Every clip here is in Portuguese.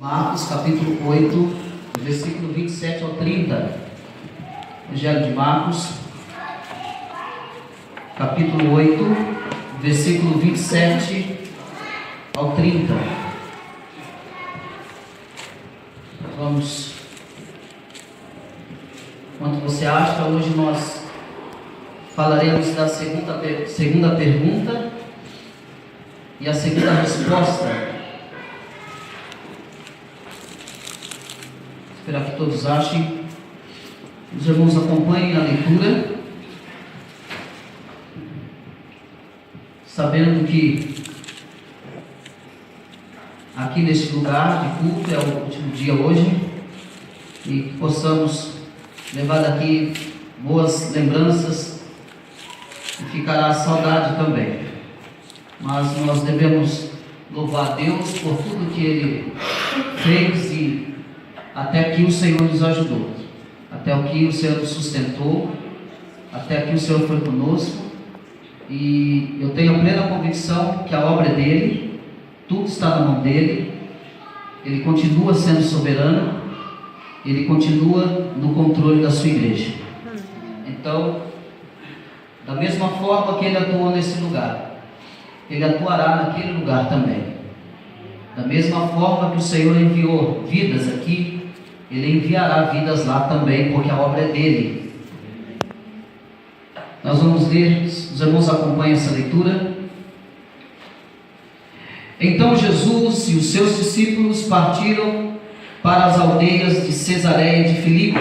Marcos capítulo 8, versículo 27 ao 30. Evangelho de Marcos, capítulo 8, versículo 27 ao 30. Vamos. Enquanto você acha, hoje nós falaremos da segunda pergunta e a segunda resposta. Esperar que todos achem. Os irmãos acompanhem a leitura, sabendo que aqui neste lugar de culto é o último dia hoje, e que possamos levar daqui boas lembranças e ficará a saudade também. Mas nós devemos louvar a Deus por tudo que Ele fez e até que o Senhor nos ajudou, até o que o Senhor nos sustentou, até que o Senhor foi conosco. E eu tenho a plena convicção que a obra é dele, tudo está na mão dele, ele continua sendo soberano, ele continua no controle da sua igreja. Então, da mesma forma que ele atuou nesse lugar, ele atuará naquele lugar também. Da mesma forma que o Senhor enviou vidas aqui, Ele enviará vidas lá também, porque a obra é dele. Nós vamos ler, os irmãos acompanham essa leitura. Então Jesus e os seus discípulos partiram para as aldeias de Cesareia de Filipe.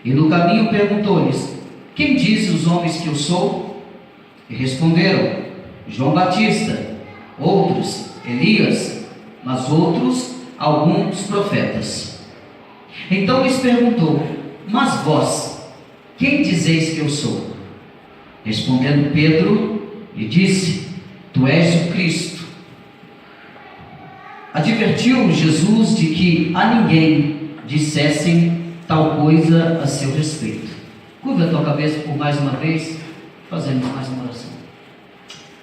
E no caminho perguntou-lhes: quem dizem os homens que eu sou? E responderam: João Batista, outros Elias, mas outros alguns profetas. Então lhes perguntou: mas vós, quem dizeis que eu sou? Respondendo Pedro, lhe disse: tu és o Cristo. Advertiu Jesus de que a ninguém dissessem tal coisa a seu respeito. Curva a tua cabeça por mais uma vez, fazemos mais uma oração.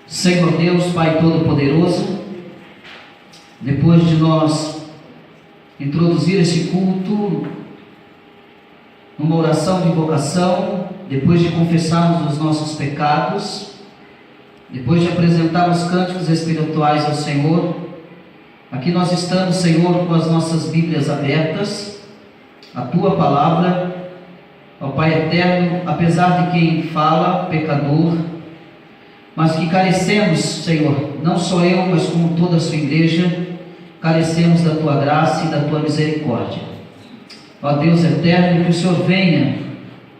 Senhor Deus, Pai Todo-Poderoso, depois de nós introduzir esse culto numa oração de invocação, depois de confessarmos os nossos pecados, depois de apresentarmos cânticos espirituais ao Senhor, aqui nós estamos, Senhor, com as nossas Bíblias abertas, a Tua Palavra, ó Pai eterno, apesar de quem fala, pecador, mas que carecemos, Senhor, não só eu, mas como toda a Sua igreja, carecemos da Tua graça e da Tua misericórdia. Ó Deus eterno, que o Senhor venha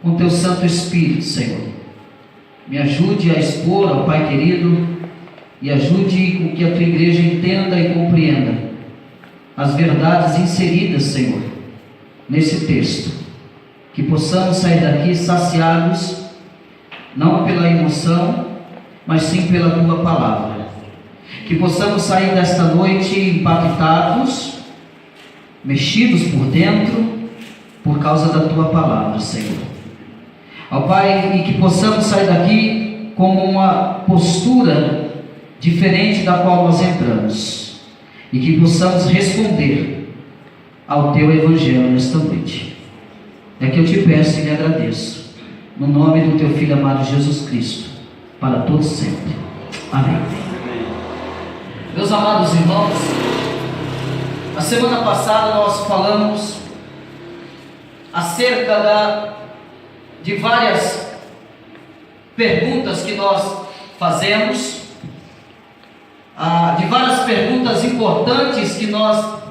com Teu Santo Espírito, Senhor. Me ajude a expor, ó Pai querido, e ajude com que a Tua igreja entenda e compreenda as verdades inseridas, Senhor, nesse texto. Que possamos sair daqui saciados, não pela emoção, mas sim pela Tua Palavra. Que possamos sair desta noite impactados, mexidos por dentro, por causa da Tua Palavra, Senhor. Ó Pai, e que possamos sair daqui com uma postura diferente da qual nós entramos, e que possamos responder ao Teu Evangelho nesta noite. É que eu te peço e lhe agradeço, no nome do Teu Filho amado Jesus Cristo, para todos sempre. Amém. Meus amados irmãos, a semana passada nós falamos acerca de várias perguntas que nós fazemos, de várias perguntas importantes que nós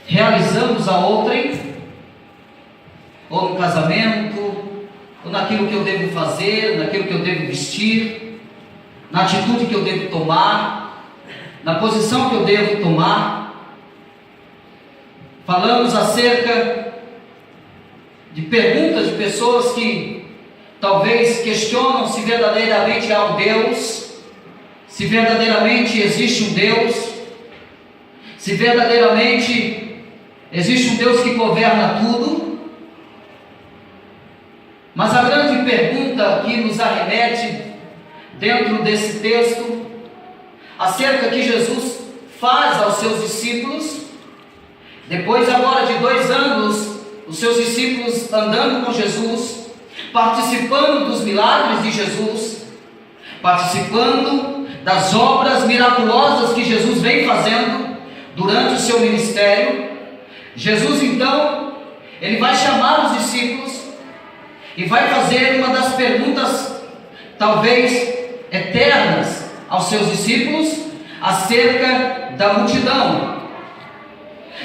realizamos a outrem, ou no casamento, ou naquilo que eu devo fazer, naquilo que eu devo vestir, na atitude que eu devo tomar, na posição que eu devo tomar. Falamos acerca de perguntas de pessoas que talvez questionam se verdadeiramente há um Deus, se verdadeiramente existe um Deus, se verdadeiramente existe um Deus que governa tudo. Mas a grande pergunta que nos arremete dentro desse texto, acerca que Jesus faz aos seus discípulos, Depois agora de 2 anos, os seus discípulos andando com Jesus, participando dos milagres de Jesus, participando das obras miraculosas que Jesus vem fazendo durante o seu ministério. Jesus então, ele vai chamar os discípulos e vai fazer uma das perguntas, talvez eternas, aos seus discípulos, acerca da multidão.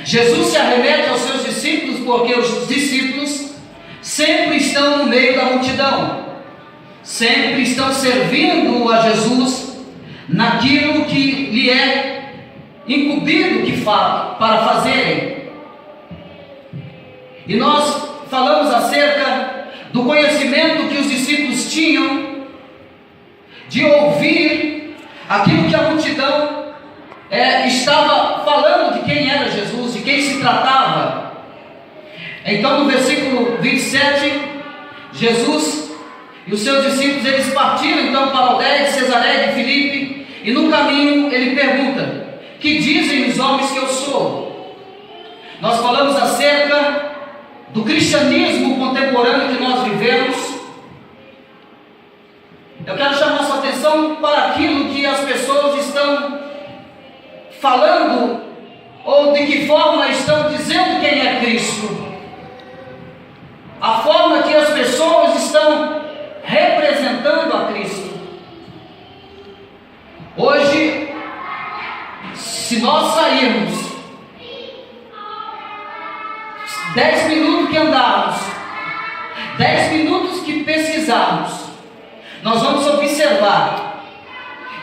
Jesus se arremete aos seus discípulos porque os discípulos sempre estão no meio da multidão, sempre estão servindo a Jesus naquilo que lhe é incumbido para fazerem. E nós falamos acerca do conhecimento que os discípulos tinham de ouvir aquilo que a multidão estava falando de quem era Jesus, de quem se tratava. Então no versículo 27, Jesus e os seus discípulos, eles partiram então para Aldeia de Cesaré de Filipe, e no caminho ele pergunta: que dizem os homens que eu sou? Nós falamos acerca do cristianismo contemporâneo que nós vivemos. Eu quero chamar sua atenção para aquilo que as pessoas estão falando, ou de que forma estão dizendo quem é Cristo. A forma que as pessoas estão representando a Cristo. Hoje, se nós sairmos 10 minutos que andarmos, 10 minutos que pesquisarmos, nós vamos observar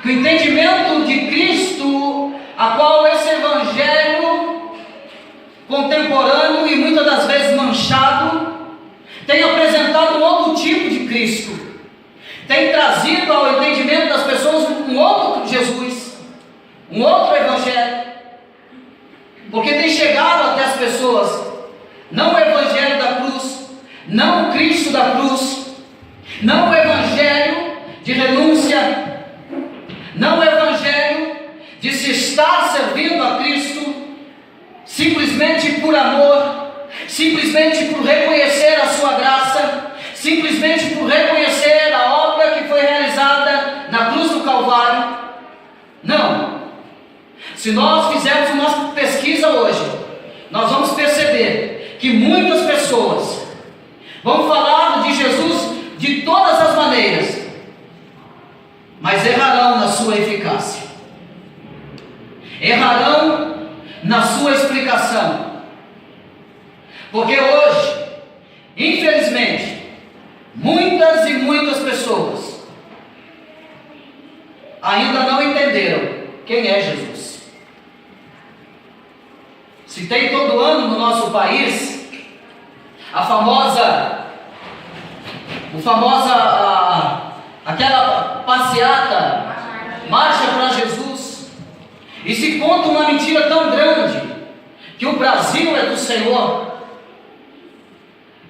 que o entendimento de Cristo, a qual esse evangelho contemporâneo e muitas das vezes manchado, tem apresentado um outro tipo de Cristo, tem trazido ao entendimento das pessoas um outro Jesus, um outro evangelho, porque tem chegado até as pessoas não o evangelho da cruz, não o Cristo da cruz, não o evangelho de renúncia, não o evangelho de se estar servindo a Cristo simplesmente por amor, simplesmente por reconhecer a sua graça, simplesmente por reconhecer a obra que foi realizada na cruz do Calvário. Não. Se nós fizermos uma pesquisa hoje, nós vamos perceber que muitas pessoas vão falar de Jesus de todas as maneiras, mas errarão na sua eficácia, errarão na sua explicação, porque hoje, infelizmente, muitas e muitas pessoas ainda não entenderam quem é Jesus. Se tem todo ano no nosso país aquela passeata, marcha para Jesus, e se conta uma mentira tão grande, que o Brasil é do Senhor,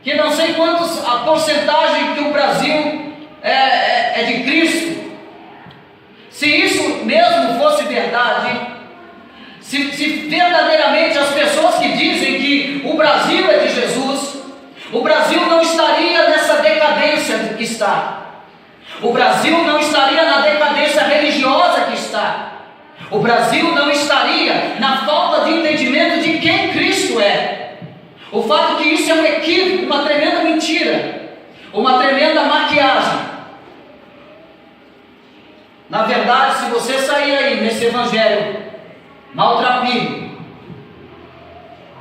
que não sei quantos a porcentagem que o Brasil é de Cristo. Se isso mesmo fosse verdade, se verdadeiramente as pessoas que dizem que o Brasil é de Jesus, o Brasil não estaria nessa decadência que está, o Brasil não estaria na decadência religiosa que está, o Brasil não estaria na falta de entendimento de quem Cristo é. O fato que isso é um equívoco, uma tremenda mentira, uma tremenda maquiagem. Na verdade, se você sair aí nesse evangelho maltrapilho,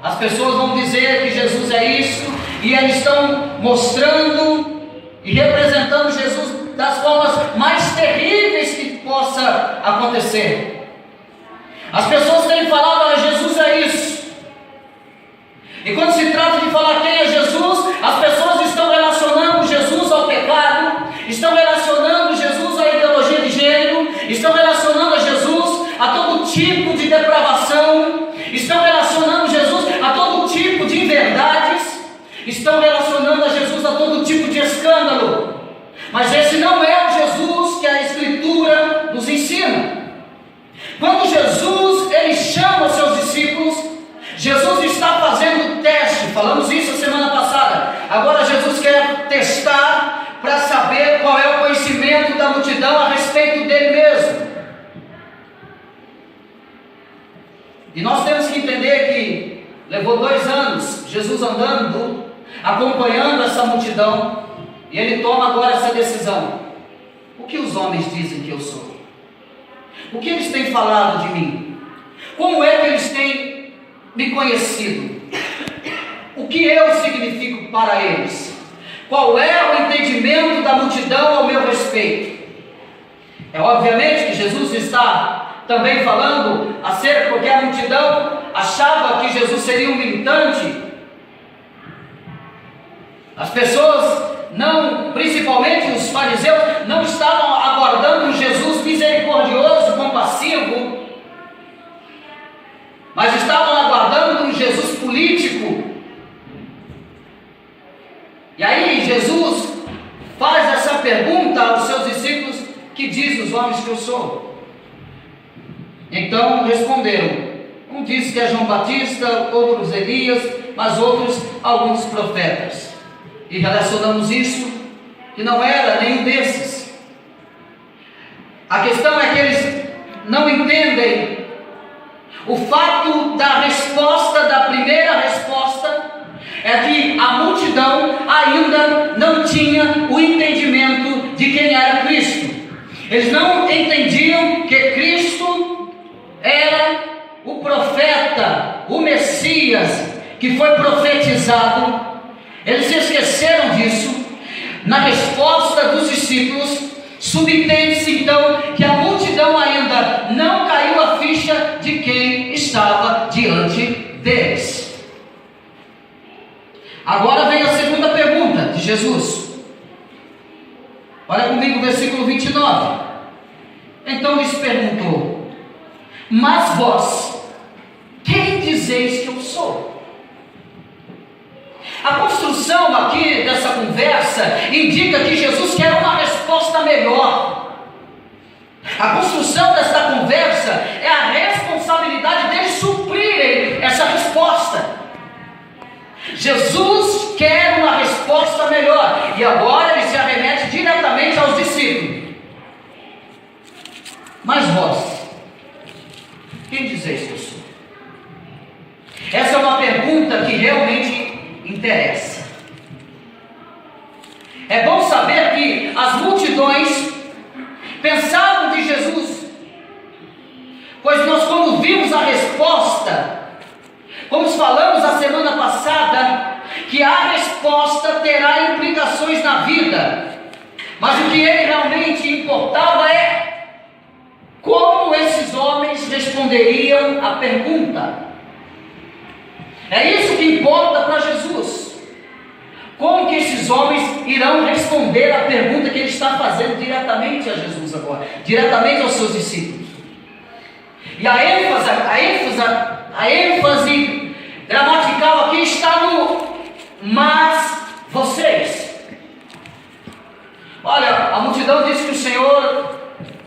as pessoas vão dizer que Jesus é isso, e eles estão mostrando e representando Jesus das formas mais terríveis que possa acontecer. As pessoas têm falado: Jesus é isso. E quando se trata de falar quem é Jesus, as pessoas estão relacionando Jesus ao pecado, estão relacionando Jesus à ideologia de gênero, estão relacionando a Jesus a todo tipo de depravação, estão relacionando Jesus a todo tipo de inverdades, estão relacionando a Jesus a todo tipo de escândalo. Mas esse não é o Jesus que a Escritura nos ensina. Quando Jesus ele chama os seus discípulos, Jesus está E nós temos que entender que levou 2 anos Jesus andando, acompanhando essa multidão, e ele toma agora essa decisão. O que os homens dizem que eu sou? O que eles têm falado de mim? Como é que eles têm me conhecido? O que eu significo para eles? Qual é o entendimento da multidão ao meu respeito? É obviamente que Jesus está também falando acerca, porque a multidão achava que Jesus seria um militante. As pessoas, não, principalmente os fariseus, não estavam aguardando um Jesus misericordioso, compassivo, mas estavam aguardando um Jesus político. E aí Jesus faz essa pergunta aos seus discípulos: que diz os homens que eu sou? Então responderam: um diz que é João Batista, outros Elias, mas outros alguns profetas. E relacionamos isso que não era nenhum desses. A questão é que eles não entendem o fato da resposta, da primeira resposta, é que a multidão ainda não tinha o entendimento de quem era Cristo. Eles não entendiam que Cristo era o profeta, o Messias, que foi profetizado. Eles se esqueceram disso. Na resposta dos discípulos, subentende-se então que a multidão ainda não caiu a ficha de quem estava diante deles. Agora vem a segunda pergunta de Jesus. Olha comigo o versículo 29. Então lhes perguntou: mas vós, quem dizeis que eu sou? A construção aqui dessa conversa indica que Jesus quer uma resposta melhor. A construção dessa conversa é a responsabilidade deles suprirem essa resposta. Jesus quer uma resposta melhor, e agora ele se arremete diretamente aos discípulos. Mas vós, quem dizeis que eu sou? Essa é uma pergunta que realmente interessa. É bom saber que as multidões pensavam de Jesus, pois nós, quando vimos a resposta, como falamos a semana passada, que a resposta terá implicações na vida, mas o que ele realmente importava é como esses homens responderiam à pergunta. É isso que importa para Jesus. Como que esses homens irão responder à pergunta que ele está fazendo diretamente a Jesus agora, diretamente aos seus discípulos. E a ênfase gramatical aqui está no mas vocês. Olha, a multidão diz que o Senhor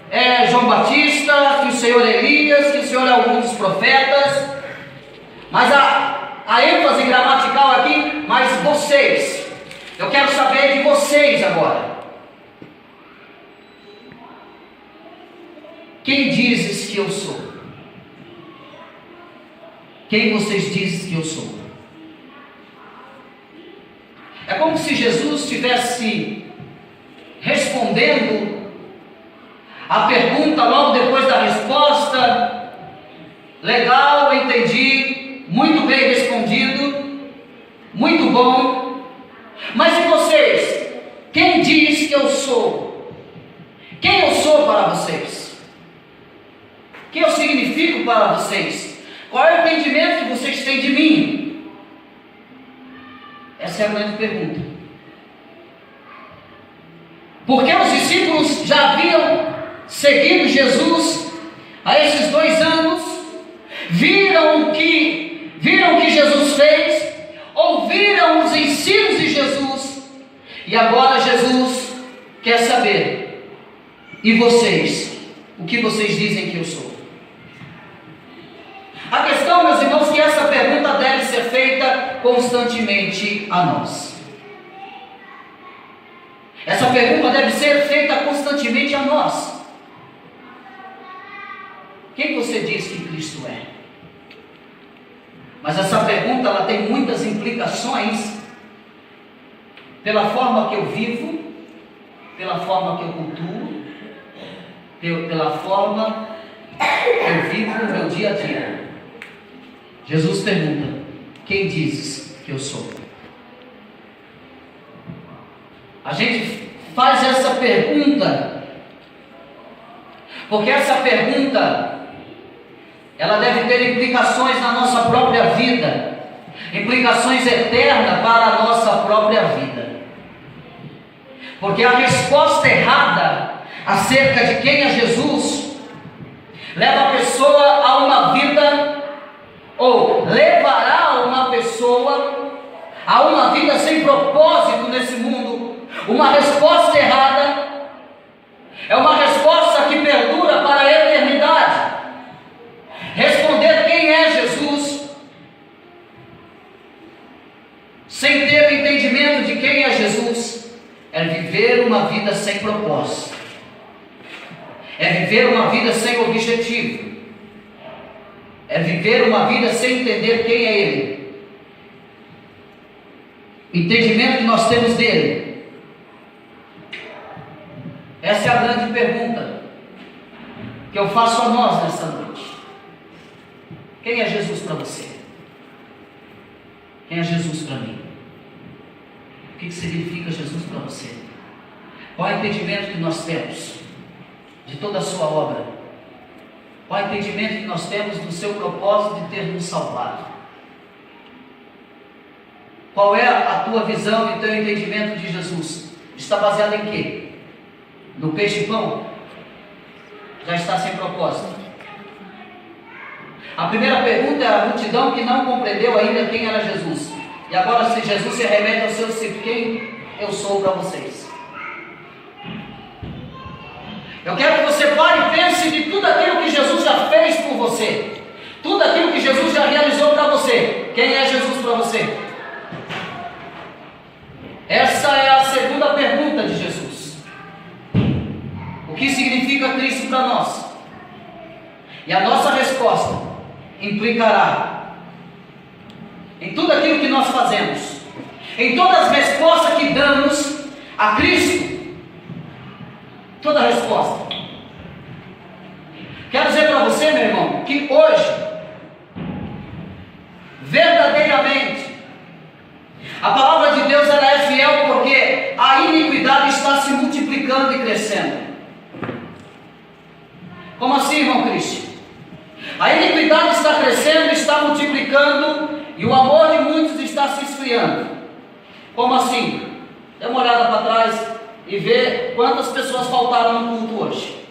é João Batista, que o Senhor é Elias, que o Senhor é algum dos profetas, mas a ênfase gramatical aqui, mas vocês. Eu quero saber de vocês agora. Quem dizes que eu sou? Quem vocês dizem que eu sou? É como se Jesus estivesse respondendo a pergunta logo depois da resposta. Legal, entendi, muito bem respondido, muito bom. Mas e vocês? Quem diz que eu sou? Quem eu sou para vocês? Quem eu significo para vocês? Qual é o entendimento que vocês têm de mim? Essa é a grande pergunta. Porque os discípulos já haviam seguido Jesus há esses 2 anos, viram o que Jesus fez, ouviram os ensinos de Jesus, e agora Jesus quer saber: e vocês? O que vocês dizem que eu sou? A questão, meus irmãos, é que essa pergunta deve ser feita constantemente a nós. Essa pergunta deve ser feita constantemente a nós. Quem você diz que Cristo é? Mas essa pergunta ela tem muitas implicações pela forma que eu vivo, pela forma que eu cultuo, pela forma que eu vivo no meu dia a dia. Jesus pergunta: quem dizes que eu sou? A gente faz essa pergunta porque essa pergunta ela deve ter implicações na nossa própria vida, implicações eternas para a nossa própria vida. Porque a resposta errada acerca de quem é Jesus leva a pessoa a uma vida, ou levará uma pessoa a uma vida sem propósito nesse mundo. Uma resposta errada é uma resposta que perdura para a eternidade. Responder quem é Jesus sem ter o entendimento de quem é Jesus é viver uma vida sem propósito, é viver uma vida sem objetivo, é viver uma vida sem entender quem é Ele. Entendimento que nós temos dele. Essa é a grande pergunta que eu faço a nós nessa noite. Quem é Jesus para você? Quem é Jesus para mim? O que significa Jesus para você? Qual é o entendimento que nós temos de toda a sua obra? Qual é o entendimento que nós temos do seu propósito de ter nos salvado? Qual é a tua visão e teu entendimento de Jesus? Está baseado em quê? No peixe e pão? Já está sem propósito. A primeira pergunta é a multidão que não compreendeu ainda quem era Jesus. E agora se Jesus se remete aos seus discípulos: quem eu sou para vocês? Eu quero que você pare e pense de tudo aquilo que Jesus já fez por você, tudo aquilo que Jesus já realizou para você. Quem é Jesus para você? Essa é a segunda pergunta de Jesus. O que significa Cristo para nós? E a nossa resposta implicará em tudo aquilo que nós fazemos, em todas as respostas que damos a Cristo. Toda a resposta. Quero dizer para você, meu irmão, que hoje, verdadeiramente, a palavra de Deus ela é fiel, porque a iniquidade está se multiplicando e crescendo. Como assim, irmão Cristo? A iniquidade está crescendo, está multiplicando, e o amor de muitos está se esfriando. Como assim? Dê uma olhada para trás e vê quantas pessoas faltaram no culto hoje.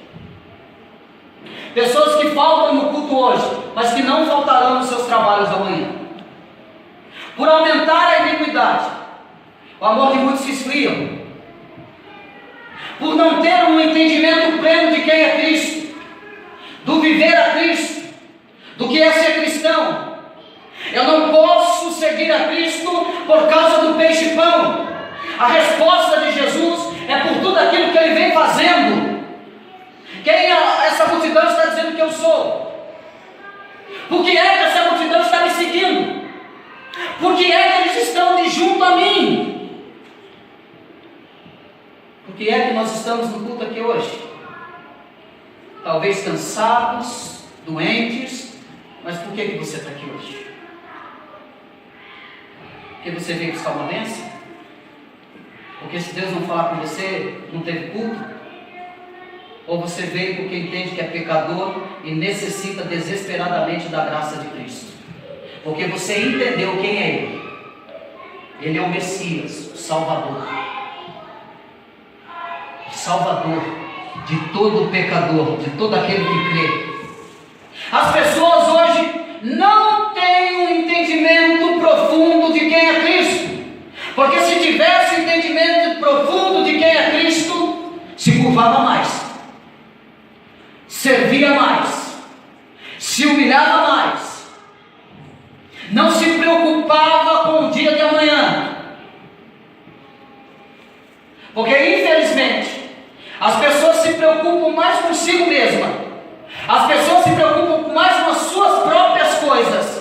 Pessoas que faltam no culto hoje, mas que não faltarão nos seus trabalhos amanhã. Por aumentar a iniquidade, o amor de muitos se esfria. Por não ter um entendimento pleno de quem é Cristo, do viver a Cristo, do que é ser cristão. Eu não posso seguir a Cristo por causa do peixe e pão. A resposta de Jesus é por tudo aquilo que Ele vem fazendo. Quem essa multidão está dizendo que eu sou? Por que é que essa multidão está me seguindo? Por que é que eles estão de junto a mim? Por que é que nós estamos no culto aqui hoje? Talvez cansados, doentes, mas por que você está aqui hoje? Porque você veio buscar uma bênção? Porque se Deus não falar com você, não teve culto? Ou você veio porque entende que é pecador e necessita desesperadamente da graça de Cristo? Porque você entendeu quem é Ele. Ele é o Messias, o Salvador. O Salvador de todo pecador, de todo aquele que crê. As pessoas hoje não têm um entendimento profundo de quem é Cristo. Porque se tivesse entendimento profundo de quem é Cristo, se curvava mais, servia mais, se humilhava mais, não se preocupava com o dia de amanhã. Porque infelizmente as pessoas se preocupam mais consigo mesma, as pessoas se preocupam mais com as suas próprias coisas,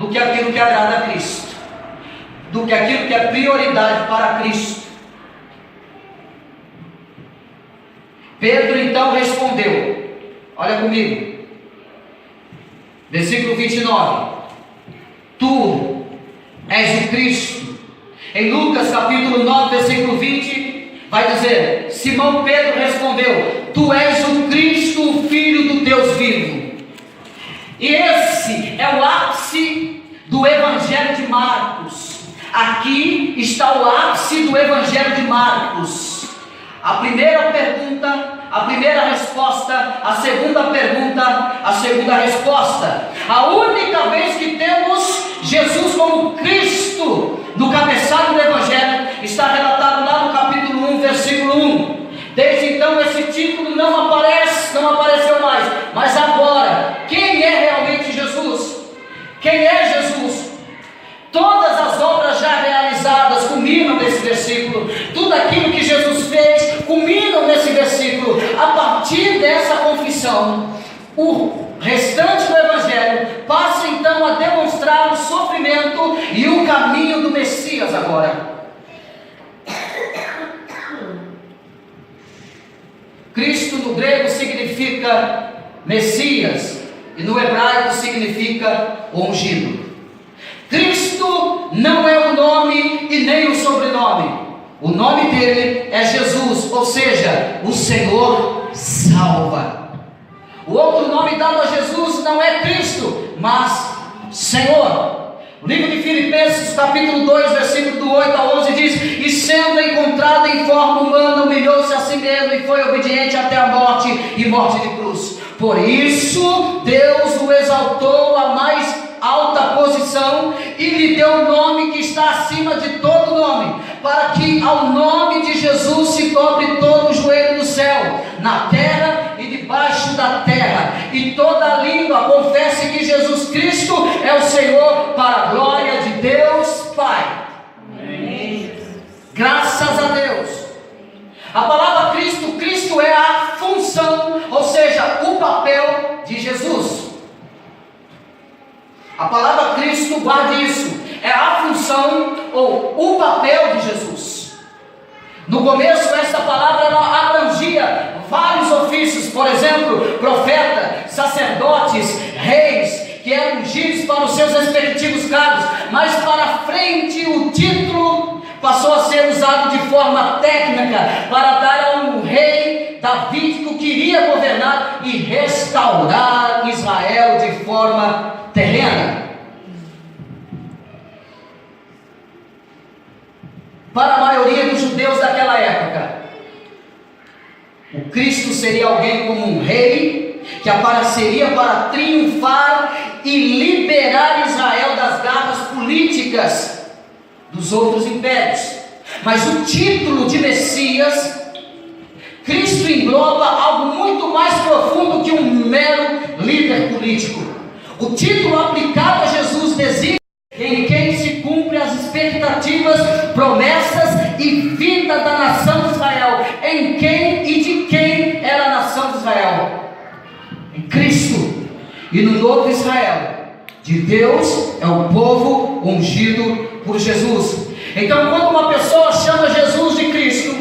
do que aquilo que agrada a Cristo, do que aquilo que é prioridade para Cristo. Pedro então respondeu, olha comigo, versículo 29, tu és o Cristo. Em Lucas capítulo 9, versículo 20, vai dizer, Simão Pedro respondeu, tu és o Cristo, o Filho do Deus vivo. E esse é o ápice do Evangelho de Marcos. Aqui está o ápice do Evangelho de Marcos. A primeira pergunta, a primeira resposta, a segunda pergunta, a segunda resposta. A única vez que temos Jesus como Cristo no cabeçalho do Evangelho está relatado lá no capítulo 1, versículo 1. Desde então esse título não apareceu mais. Mas agora, quem é realmente Jesus? Quem é Jesus? Todas as obras já realizadas culminam nesse versículo. Tudo aquilo que Jesus fez culminam nesse versículo. A partir dessa confissão, o restante do Evangelho passa então a demonstrar o sofrimento e o caminho do Messias agora. Cristo no grego significa Messias e no hebraico significa ungido. Cristo não é o nome e nem o sobrenome. O nome dele é Jesus, ou seja, o Senhor salva. O outro nome dado a Jesus não é Cristo, mas Senhor. O livro de Filipenses, capítulo 2, versículo do 8 a 11 diz, e sendo encontrado em forma humana, humilhou-se a si mesmo e foi obediente até a morte e morte de cruz. Por isso, Deus o exaltou à mais alta posição e lhe deu o nome que está acima de todo nome, para que ao nome de Jesus se dobre todo o joelho no céu, na terra e debaixo da terra, e toda língua confesse que Jesus Cristo é o Senhor, para a glória de Deus Pai. Amém. Graças a Deus. A palavra Cristo é a função, ou seja, o papel de Jesus. A palavra Cristo, guarde isso, é a função ou o papel de Jesus. No começo, essa palavra ela abrangia vários ofícios, por exemplo, profeta, sacerdotes, reis, que eram ungidos para os seus respectivos cargos, mas para frente o título passou a ser usado de forma técnica para dar a um rei davídico que iria governar e restaurar Israel de forma terrena. Para a maioria dos judeus daquela época, o Cristo seria alguém como um rei que apareceria para triunfar e liberar Israel das garras políticas dos outros impérios. Mas o título de Messias, Cristo engloba algo muito mais profundo que um mero líder político. O título aplicado a Jesus designa em quem se cumpre as expectativas, promessas e vida da nação de Israel. Em quem e de quem era a nação de Israel? Em Cristo. E no novo Israel de Deus é o povo ungido por Jesus. Então, quando uma pessoa chama Jesus de Cristo,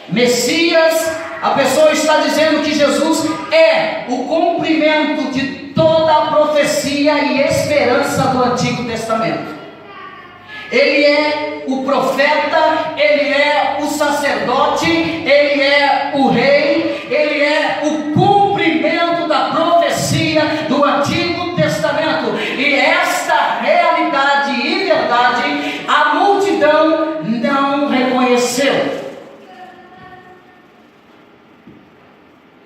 Messias, a pessoa está dizendo que Jesus é o cumprimento de toda a profecia e esperança do Antigo Testamento. Ele é o profeta, ele é o sacerdote, ele é o rei, ele é o cumprimento da profecia do Antigo Testamento. E esta realidade e verdade a multidão não reconheceu.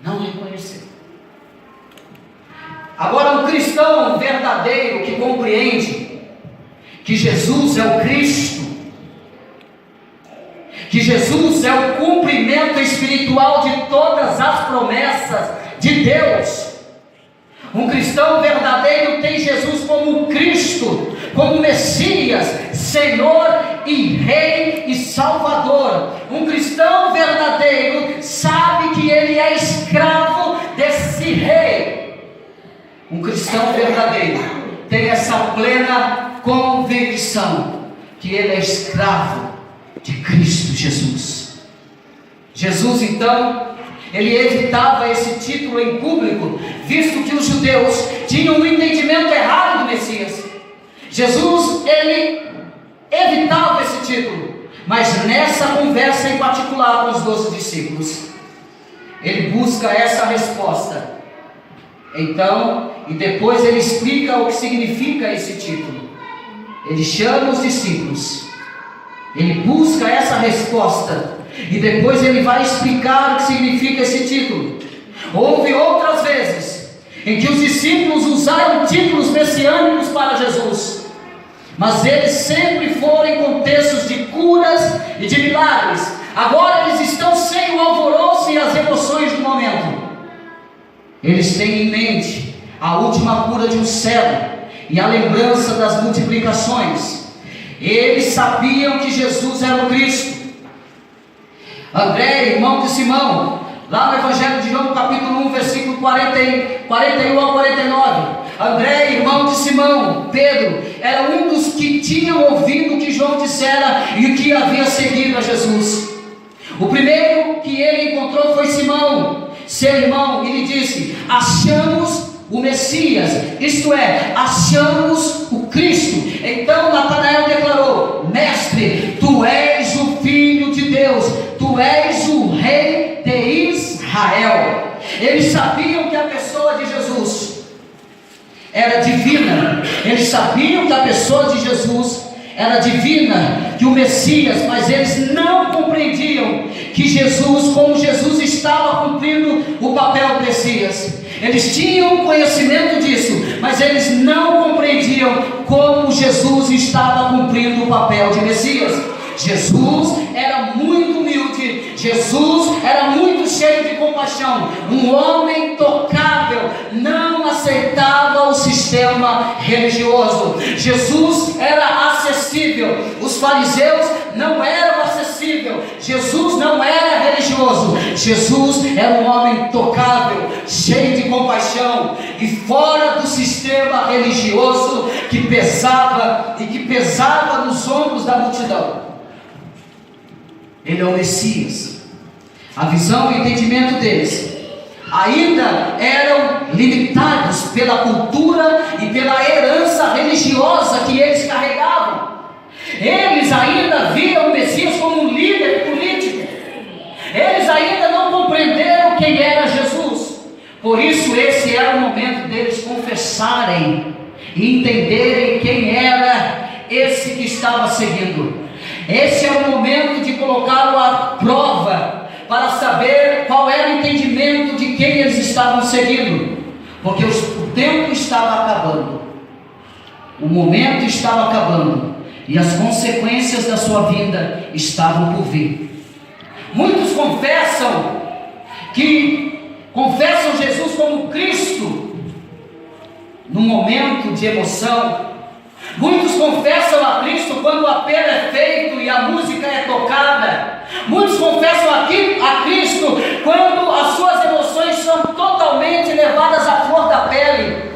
Não reconheceu. Agora, um cristão verdadeiro que compreende que Jesus é o Cristo, que Jesus é o cumprimento espiritual de todas as promessas de Deus. Um cristão verdadeiro tem Jesus como Cristo, como Messias, Senhor e Rei e Salvador. Um cristão verdadeiro sabe que ele é escravo desse Rei. Um cristão cristão verdadeiro tem essa plena convicção que ele é escravo de Cristo Jesus. Jesus, então, ele evitava esse título em público, visto que os judeus tinham um entendimento errado do Messias. Jesus, ele evitava esse título, mas nessa conversa em particular com os 12 discípulos, ele busca essa resposta. Então, e depois ele explica o que significa esse título. Ele chama os discípulos, ele busca essa resposta, e depois ele vai explicar o que significa esse título. Houve outras vezes em que os discípulos usaram títulos messiânicos para Jesus, mas eles sempre foram em contextos de curas e de milagres. Agora eles estão sem o alvoroço e as emoções do momento. Eles têm em mente a última cura de um cego e a lembrança das multiplicações. Eles sabiam que Jesus era o Cristo. André, irmão de Simão, lá no Evangelho de João, capítulo 1, versículo 41 ao 49. André, irmão de Simão, Pedro, era um dos que tinham ouvido o que João dissera e o que havia seguido a Jesus. O primeiro que ele encontrou foi Simão, seu irmão, e lhe disse: achamos o Messias, isto é, achamos o Cristo. Então Natanael declarou: mestre, tu és o Filho de Deus, tu és o Rei de Israel. Eles sabiam que a pessoa de Jesus era divina, eles sabiam que a pessoa de Jesus era divina, que o Messias, mas eles não compreendiam que Jesus, como Jesus estava cumprindo o papel do Messias. Eles tinham conhecimento disso, mas eles não compreendiam como Jesus estava cumprindo o papel de Messias. Jesus era muito humilde, Jesus era muito cheio de compaixão, um homem tocável, não aceitava o sistema religioso. Jesus era acessível, os fariseus não eram acessíveis, Jesus não era religioso, Jesus era um homem tocável, cheio de compaixão e fora do sistema religioso que pesava nos ombros da multidão. Ele é o Messias. A visão e o entendimento deles ainda eram limitados pela cultura e pela herança religiosa que eles carregavam. Eles ainda viam o Messias como um líder político. Eles ainda não compreenderam quem era Jesus. Por isso esse era o momento deles confessarem e entenderem quem era esse que estava seguindo. Esse é o momento de colocá-lo à prova, para saber qual era o entendimento de quem eles estavam seguindo, porque o tempo estava acabando, o momento estava acabando, e as consequências da sua vinda estavam por vir. Muitos confessam Jesus como Cristo, no momento de emoção. Muitos confessam a Cristo quando o apelo é feito e a música é tocada. Muitos confessam a Cristo quando as suas emoções são totalmente levadas à flor da pele.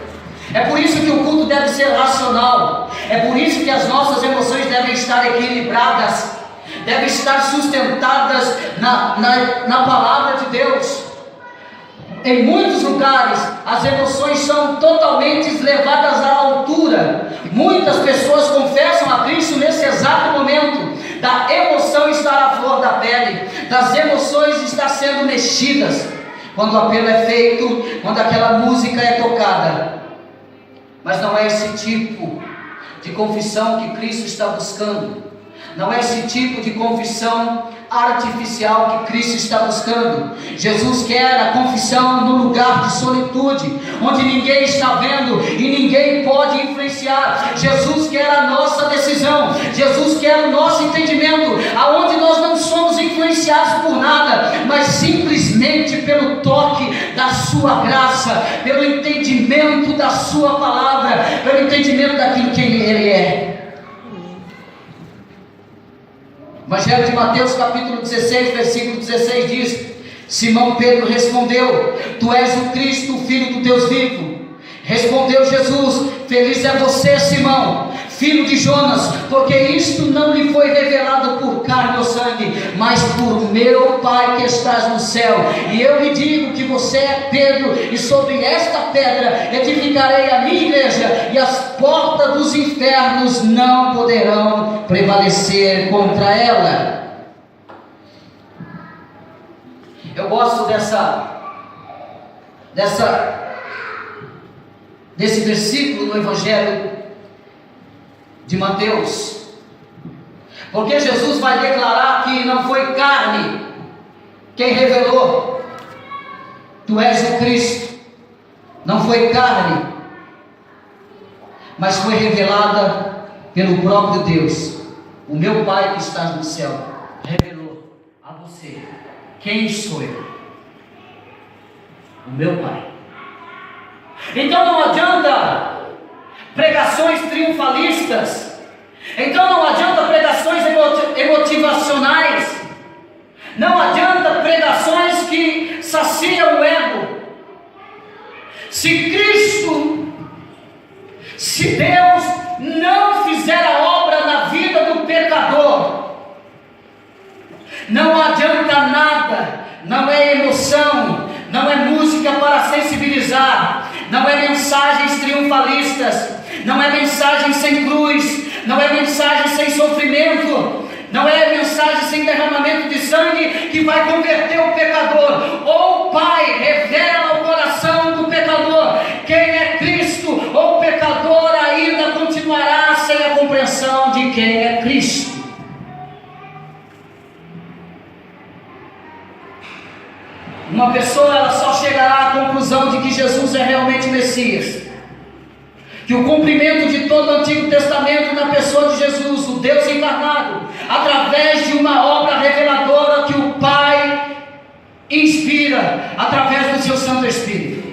É por isso que o culto deve ser racional. É por isso que as nossas emoções devem estar equilibradas, devem estar sustentadas na palavra de Deus. Em muitos lugares as emoções são totalmente levadas à altura. Muitas pessoas confessam a Cristo nesse exato momento da emoção estar à flor da pele, das emoções estar sendo mexidas, quando o apelo é feito, quando aquela música é tocada. Mas não é esse tipo de confissão que Cristo está buscando. Não é esse tipo de confissão artificial que Cristo está buscando. Jesus quer a confissão no lugar de solitude, onde ninguém está vendo e ninguém pode influenciar. Jesus quer a nossa decisão, Jesus quer o nosso entendimento, aonde nós não somos influenciados por nada, mas simplesmente pelo toque da sua graça, pelo entendimento da sua palavra, pelo entendimento daquilo que Ele é. Evangelho de Mateus capítulo 16, versículo 16 diz: Simão Pedro respondeu: Tu és o Cristo, o Filho do Deus vivo. Respondeu Jesus: feliz é você, Simão, filho de Jonas, porque isto não lhe foi revelado por carne ou sangue, mas por meu Pai que estás no céu. E eu lhe digo que você é Pedro, e sobre esta pedra edificarei a minha igreja, e as portas dos infernos não poderão prevalecer contra ela. Eu gosto desse versículo no Evangelho de Mateus, porque Jesus vai declarar que não foi carne quem revelou: tu és o Cristo. Não foi carne, mas foi revelada pelo próprio Deus. O meu Pai que está no céu revelou a você quem sou eu, o meu Pai. Então não adianta pregações triunfalistas, então não adianta pregações emotivacionais, não adianta pregações que saciam o ego. Se Deus não fizer a obra na vida do pecador, não adianta nada. Não é emoção, não é música para sensibilizar, não é mensagens triunfalistas, não é mensagem sem cruz, não é mensagem sem sofrimento, não é mensagem sem derramamento de sangue que vai converter o pecador. Ou o Pai revela o coração do pecador quem é Cristo, ou o pecador ainda continuará sem a compreensão de quem é Cristo. Uma pessoa, ela só chegará à conclusão de que Jesus é realmente Messias, que o cumprimento de todo o Antigo Testamento na pessoa de Jesus, o Deus encarnado, através de uma obra reveladora que o Pai inspira através do seu Santo Espírito.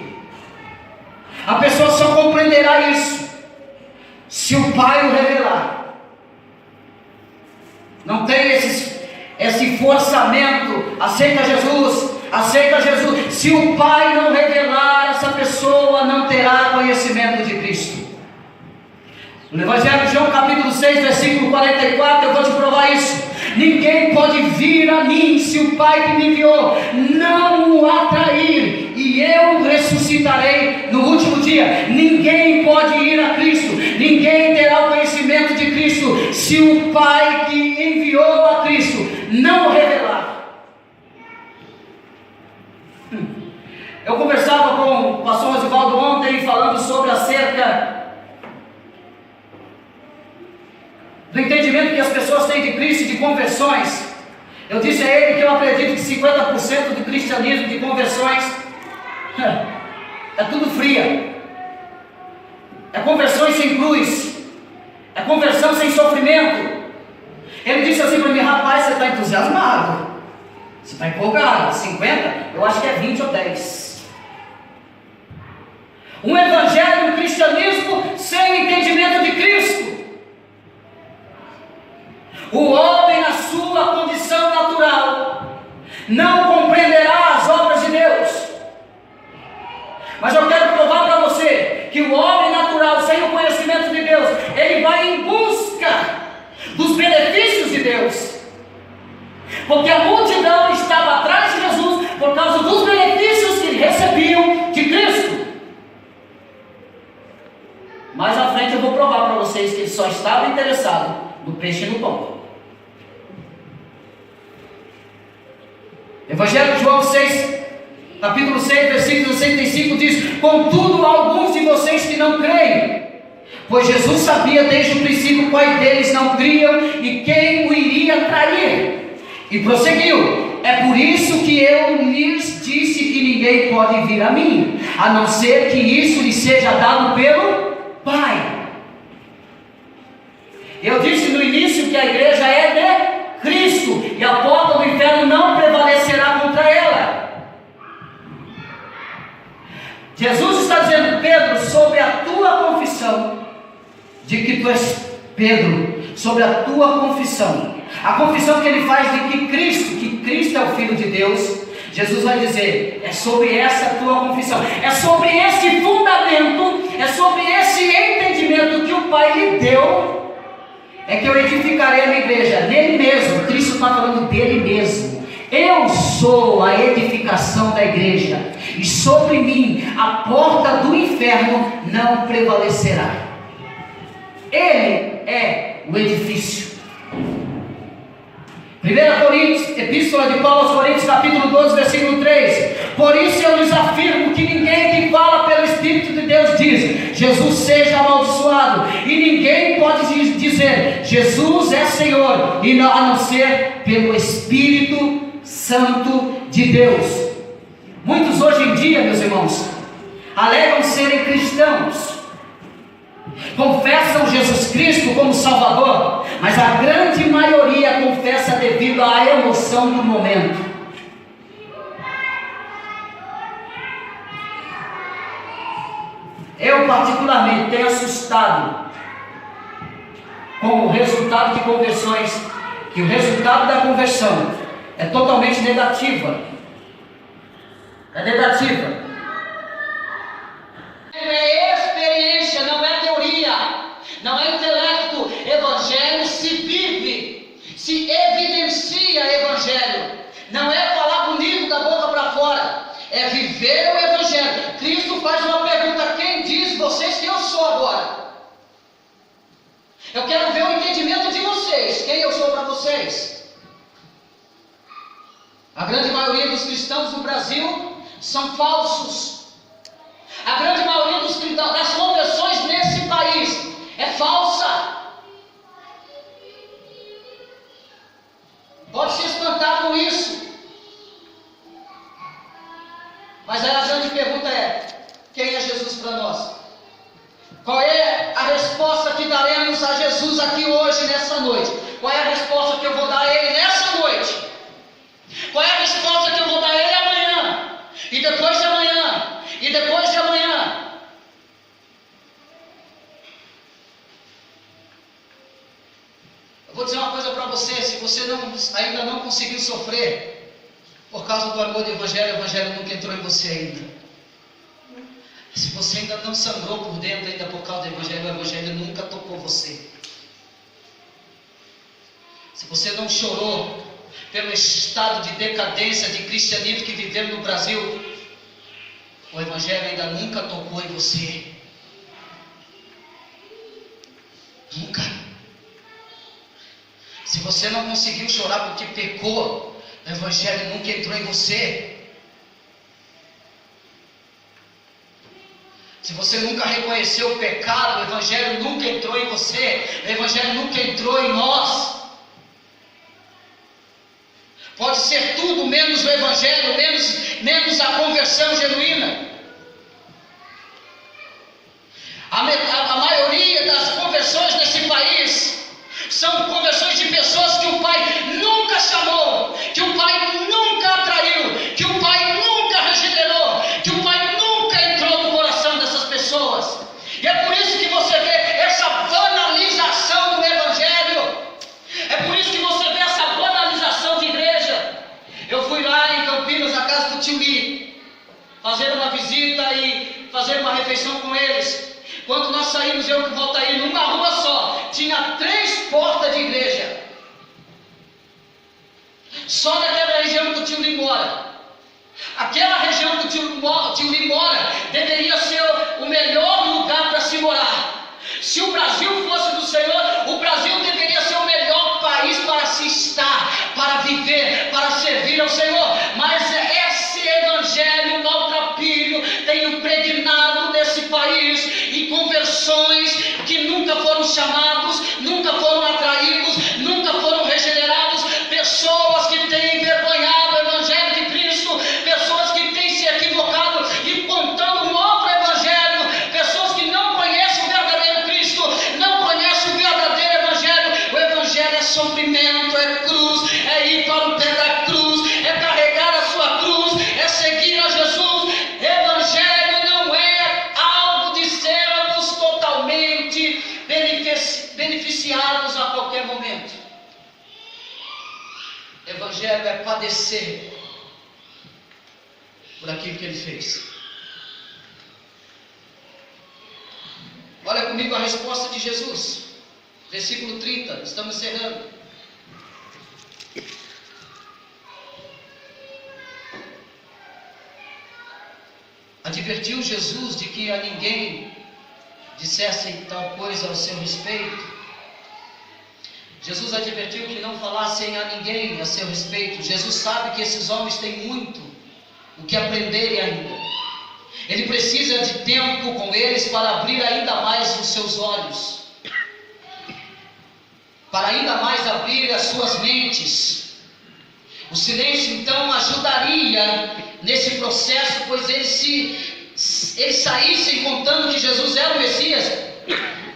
A pessoa só compreenderá isso se o Pai o revelar. Não tem esse forçamento: aceita Jesus, aceita Jesus. Se o Pai não revelar, essa pessoa não terá conhecimento de Cristo. No Evangelho de João capítulo 6, versículo 44, eu vou te provar isso. Ninguém pode vir a mim se o Pai que me enviou não o atrair, e eu ressuscitarei no último dia. Ninguém pode ir a Cristo, ninguém terá o conhecimento de Cristo se o Pai que enviou a Cristo não o revelar. Eu conversava com o pastor Osvaldo ontem, falando sobre acerca do entendimento que as pessoas têm de Cristo e de conversões. Eu disse a ele que eu acredito que 50% do cristianismo, de conversões, é tudo fria, é conversões sem cruz, é conversão sem sofrimento. Ele disse assim para mim: rapaz, você está entusiasmado, você está empolgado. 50? Eu acho que é 20 ou 10. Um evangelho, um cristianismo sem entendimento de Cristo. O homem, na sua condição natural, não compreenderá as obras de Deus. Mas eu quero provar para você que o homem natural, sem o conhecimento de Deus, ele vai em busca dos benefícios de Deus, porque a multidão estava atrás de Jesus por causa dos benefícios que recebiam de Cristo. Mais à frente eu vou provar para vocês que ele só estava interessado no peixe e no pão. Evangelho de João 6, capítulo 6, versículo 65 diz: contudo, alguns de vocês que não creem, pois Jesus sabia desde o princípio quais deles não criam e quem o iria trair. E prosseguiu: é por isso que eu lhes disse que ninguém pode vir a mim, a não ser que isso lhe seja dado pelo Pai. Eu disse no início que a igreja é de Cristo, e a porta do inferno não prevalecerá contra ela. Jesus está dizendo: Pedro, sobre a tua confissão de que tu és Pedro, sobre a tua confissão, a confissão que ele faz de que Cristo é o Filho de Deus, Jesus vai dizer: é sobre essa tua confissão, é sobre esse fundamento, é sobre esse entendimento que o Pai lhe deu, é que eu edificarei a minha igreja. Nele mesmo, Cristo está falando dele mesmo. Eu sou a edificação da igreja, e sobre mim a porta do inferno não prevalecerá. Ele é o edifício. 1 Coríntios, Epístola de Paulo aos Coríntios, capítulo 12, versículo 3: por isso eu lhes afirmo que ninguém que fala pelo Espírito de Deus diz: Jesus seja amaldiçoado, e ninguém pode dizer: Jesus é Senhor, e a não ser pelo Espírito Santo de Deus. Muitos hoje em dia, meus irmãos, alegam serem cristãos, confessam Jesus Cristo como Salvador, mas a grande maioria confessa devido à emoção do momento. Eu particularmente tenho assustado com o resultado de conversões, que o resultado da conversão é totalmente negativa. É negativa. É experiência, não é teoria, não é intelecto. Evangelho se vive, se evidencia evangelho. Não é falar bonito da boca para fora, é viver o evangelho. Cristo faz uma pergunta: quem diz vocês que eu sou agora? Eu quero ver o entendimento de vocês, quem eu sou para vocês. A grande maioria dos cristãos no Brasil são falsos. A grande maioria das conversões nesse país é falsa. Pode se espantar com isso, mas aí a grande pergunta é: quem é Jesus para nós? Qual é a resposta que daremos a Jesus aqui hoje, nessa noite? Qual é a resposta que eu vou dar a Ele nessa noite? Qual é a resposta que eu vou dar a Ele amanhã? E depois de amanhã? E depois de amanhã? Eu vou dizer uma coisa para você: se você ainda não conseguiu sofrer por causa do amor do Evangelho, o Evangelho nunca entrou em você ainda. Se você ainda não sangrou por dentro ainda por causa do Evangelho, o Evangelho nunca tocou você. Se você não chorou pelo estado de decadência de cristianismo que vivemos no Brasil, o Evangelho ainda nunca tocou em você. Nunca. Se você não conseguiu chorar porque pecou, o Evangelho nunca entrou em você. Se você nunca reconheceu o pecado, o Evangelho nunca entrou em você. O Evangelho nunca entrou em nós. Pode ser tudo menos o Evangelho, menos a conversão genuína. A maioria das conversões nesse país são conversões de pessoas que o Pai nunca chamou, que o Pai nunca atraiu, que o Pai nunca regenerou, que o Pai nunca entrou no coração dessas pessoas. E é por isso que você vê essa banalização do Evangelho. É por isso que você vê essa banalização de igreja. Eu fui lá em Campinas, na casa do tio Li, fazer uma visita e fazer uma refeição com eles. Quando nós saímos, eu e o Valtair, numa rua só, tinha 3 portas de igreja. Só naquela região que o tio Li mora. Aquela região que o tio Li mora deveria ser o melhor lugar para se morar. Se o Brasil fosse do Senhor, o Brasil deveria ser o melhor país para se estar, para viver, para servir ao Senhor. Mas esse evangelho maltrapilho tem impregnado nesse país, e conversões que nunca foram chamados, nunca foram atraídos, nunca foram regenerados, pessoas que têm envergonhado o evangelho de Cristo, pessoas que têm se equivocado e contando um outro evangelho, pessoas que não conhecem o verdadeiro Cristo, não conhecem o verdadeiro evangelho. O evangelho é sofrimento, é cruz, é ir para o pé da cruz, é carregar a sua cruz, é seguir a Jesus. Evangelho não é algo de sermos totalmente beneficiados a qualquer momento. Evangelho é padecer. por aquilo que ele fez. Olha comigo a resposta de Jesus, versículo 30, estamos encerrando. Advertiu Jesus de que a ninguém dissessem tal coisa ao seu respeito. Jesus advertiu que não falassem a ninguém a seu respeito. Jesus sabe que esses homens têm muito o que aprenderem ainda. Ele precisa de tempo com eles para abrir ainda mais os seus olhos, para ainda mais abrir as suas mentes. O silêncio então ajudaria nesse processo, pois eles saíssem contando que Jesus era o Messias,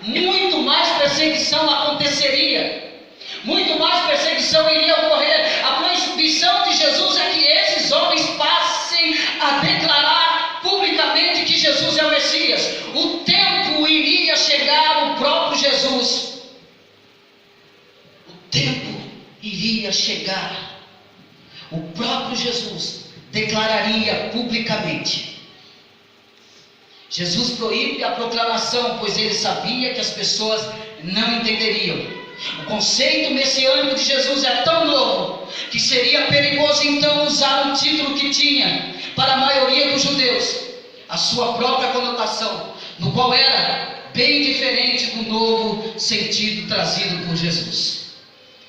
muito mais perseguição aconteceria, muito mais perseguição iria ocorrer. A proibição de Jesus é que esses homens passem a declarar publicamente que Jesus é o Messias. O tempo iria chegar, o próprio Jesus, o tempo iria chegar, o próprio Jesus declararia publicamente. Jesus proíbe a proclamação, pois ele sabia que as pessoas não entenderiam. O conceito messiânico de Jesus é tão novo que seria perigoso então usar um título que tinha, para a maioria dos judeus, a sua própria conotação, no qual era bem diferente do novo sentido trazido por Jesus.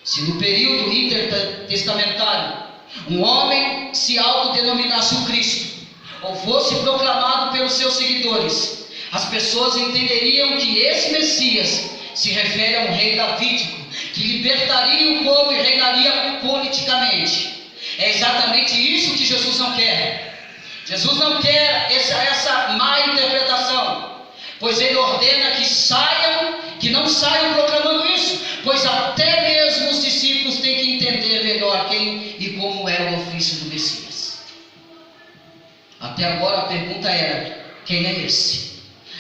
Se no período intertestamentário um homem se autodenominasse o Cristo, ou fosse proclamado pelos seus seguidores, as pessoas entenderiam que esse Messias se refere a um rei davídico, que libertaria o povo e reinaria politicamente. É exatamente isso que Jesus não quer. Jesus não quer essa má interpretação, pois ele ordena que não saiam proclamando isso, pois até mesmo os discípulos têm que entender melhor quem e como é o ofício do Messias. Até agora a pergunta era: quem é esse?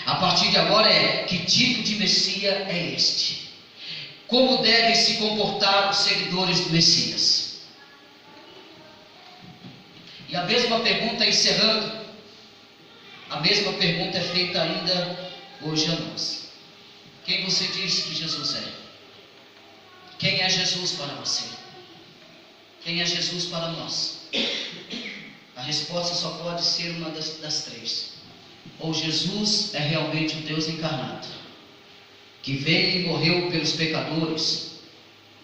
A partir de agora é: que tipo de Messias é este? Como devem se comportar os seguidores do Messias? E a mesma pergunta, encerrando, a mesma pergunta é feita ainda hoje a nós: quem você diz que Jesus é? Quem é Jesus para você? Quem é Jesus para nós? A resposta só pode ser uma das três. Ou Jesus é realmente o Deus encarnado, que veio e morreu pelos pecadores,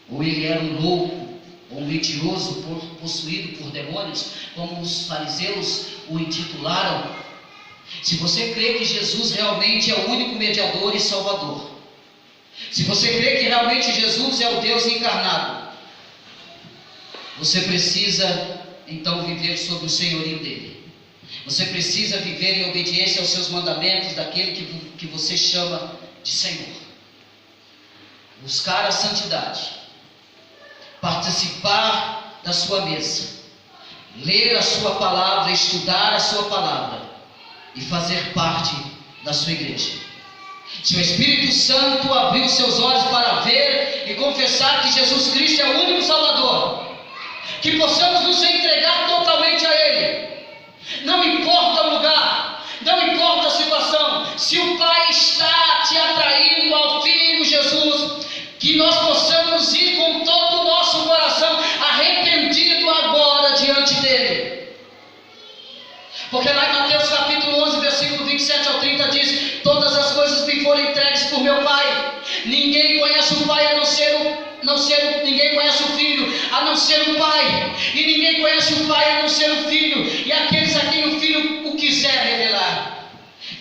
ou ele era um louco, ou um mentiroso, possuído por demônios, como os fariseus o intitularam. Se você crê que Jesus realmente é o único mediador e salvador, se você crê que realmente Jesus é o Deus encarnado, você precisa então viver sob o senhorio dele. Você precisa viver em obediência aos seus mandamentos, daquele que você chama de Senhor. Buscar a santidade, participar da sua mesa, ler a sua palavra, estudar a sua palavra e fazer parte da sua igreja. Se o Espírito Santo abriu seus olhos para ver e confessar que Jesus Cristo é o único Salvador, que possamos nos entregar totalmente a Ele. Não importa o lugar, não importa a situação, se o Pai está te atraindo ao Filho Jesus, que nós possamos ir com todo o nosso coração arrependido agora diante dele. Porque lá em Mateus capítulo 11, versículo 27 ao 30 diz: todas as coisas me foram entregues por meu Pai. Ninguém conhece o Pai ninguém conhece o Filho a não ser o Pai, e ninguém conhece o Pai a não ser o Filho, e aqueles a quem o Filho o quiser revelar.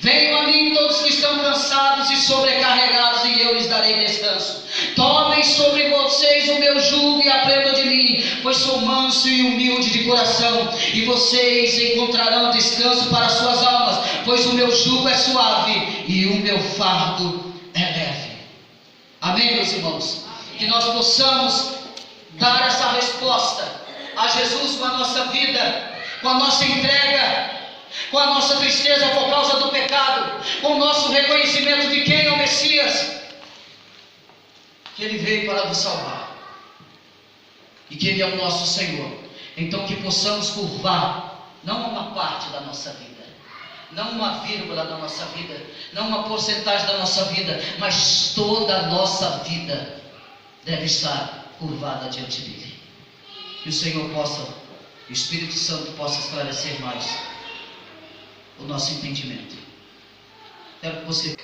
Venham a mim todos que estão cansados e sobrecarregados, e eu lhes darei descanso. Tomem sobre vocês o meu jugo e aprendam de mim, pois sou manso e humilde de coração, e vocês encontrarão descanso para suas almas, pois o meu jugo é suave e o meu fardo é leve. Amém, meus irmãos? Que nós possamos dar essa resposta a Jesus com a nossa vida, com a nossa entrega, com a nossa tristeza por causa do pecado, com o nosso reconhecimento de quem é o Messias, que Ele veio para nos salvar e que Ele é o nosso Senhor. Então que possamos curvar, não uma parte da nossa vida. Não uma vírgula da nossa vida, não uma porcentagem da nossa vida, mas toda a nossa vida deve estar curvada diante dele. Que o Senhor possa, o Espírito Santo possa esclarecer mais o nosso entendimento. Quero que você...